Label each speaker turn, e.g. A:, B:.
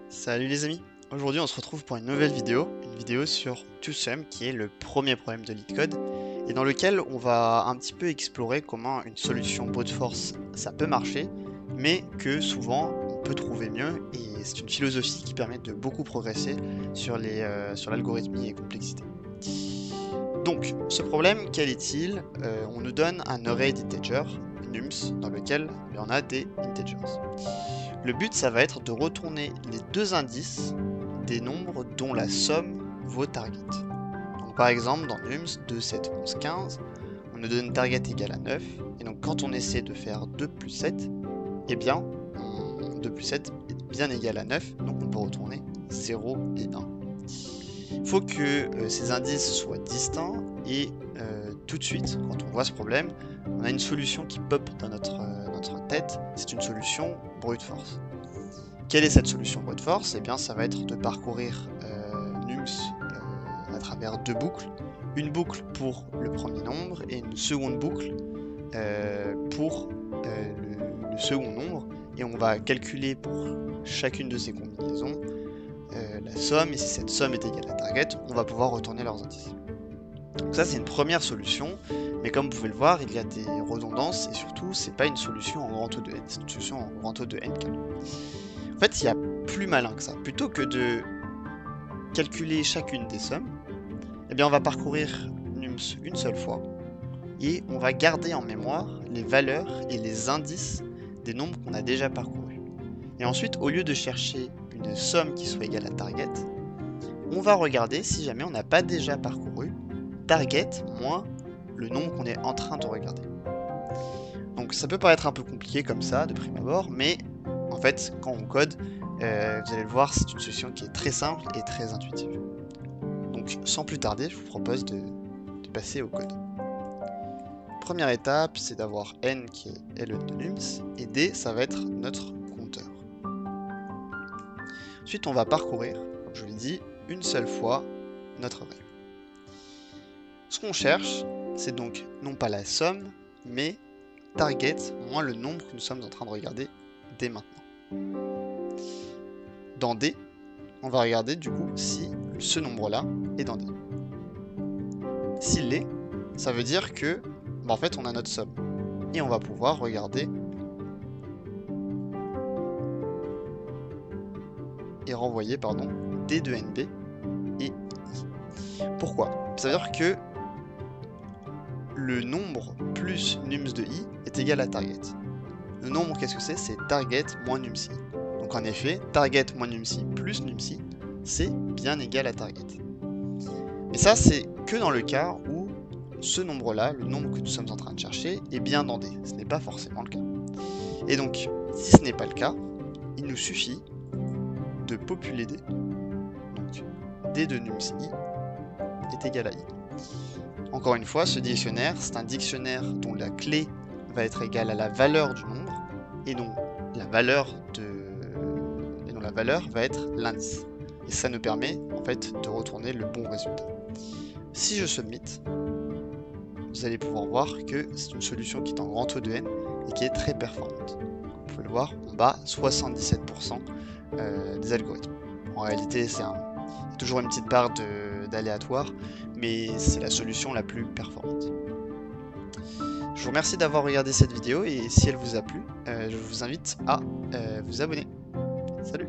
A: Salut les amis, aujourd'hui on se retrouve pour une nouvelle vidéo, sur TwoSum qui est le premier problème de LeetCode et dans lequel on va un petit peu explorer comment une solution brute force ça peut marcher mais que souvent on peut trouver mieux et c'est une philosophie qui permet de beaucoup progresser sur l'algorithmie et complexité. Donc ce problème quel est-il? On nous donne un array d'integers, nums, dans lequel il y en a des integers. Le but, ça va être de retourner les deux indices des nombres dont la somme vaut target. Donc par exemple, dans nums 2, 7, 11, 15, on nous donne target égal à 9. Et donc quand on essaie de faire 2 plus 7, eh bien, 2 plus 7 est bien égal à 9. Donc on peut retourner 0 et 1. Il faut que ces indices soient distincts et tout de suite, quand on voit ce problème, on a une solution qui pop dans notre tête, c'est une solution brute force. Quelle est cette solution brute force? Eh bien, ça va être de parcourir nums à travers deux boucles. Une boucle pour le premier nombre et une seconde boucle pour le second nombre. Et on va calculer pour chacune de ces combinaisons la somme. Et si cette somme est égale à target, on va pouvoir retourner leurs indices. Donc ça, c'est une première solution. Mais comme vous pouvez le voir, il y a des redondances et surtout, c'est pas une solution en grand O de n, c'est une solution en grand O de n. En fait, il y a plus malin que ça. Plutôt que de calculer chacune des sommes, eh bien, on va parcourir nums une seule fois et on va garder en mémoire les valeurs et les indices des nombres qu'on a déjà parcourus. Et ensuite, au lieu de chercher une somme qui soit égale à target, on va regarder si jamais on n'a pas déjà parcouru target moins le nombre qu'on est en train de regarder. Donc ça peut paraître un peu compliqué comme ça de prime abord, mais en fait quand on code, vous allez le voir, c'est une solution qui est très simple et très intuitive. Donc sans plus tarder, je vous propose de passer au code. Première étape, c'est d'avoir n qui est ln de nums, et d ça va être notre compteur. Ensuite on va parcourir, comme je vous l'ai dit, une seule fois notre array. Ce qu'on cherche, c'est donc non pas la somme, mais target moins le nombre que nous sommes en train de regarder dès maintenant. Dans D, on va regarder du coup si ce nombre-là est dans D. S'il l'est, ça veut dire que en fait on a notre somme. Et on va pouvoir regarder et renvoyer D de NB et I. Pourquoi? Ça veut dire que le nombre plus nums de i est égal à target. Le nombre, qu'est-ce que c'est? C'est target moins nums i. Donc en effet, target moins nums i plus nums i, c'est bien égal à target. Et ça, c'est que dans le cas où ce nombre-là, le nombre que nous sommes en train de chercher, est bien dans D. Ce n'est pas forcément le cas. Et donc, si ce n'est pas le cas, il nous suffit de populer D. Donc, D de nums i est égal à i. Encore une fois, ce dictionnaire, c'est un dictionnaire dont la clé va être égale à la valeur du nombre et dont la valeur va être l'indice. Et ça nous permet en fait de retourner le bon résultat. Si je submit, vous allez pouvoir voir que c'est une solution qui est en grand O de n et qui est très performante. Vous pouvez le voir, on bat 77% des algorithmes. En réalité, il y a toujours une petite part d'aléatoire, mais c'est la solution la plus performante. Je vous remercie d'avoir regardé cette vidéo et si elle vous a plu, je vous invite à vous abonner. Salut!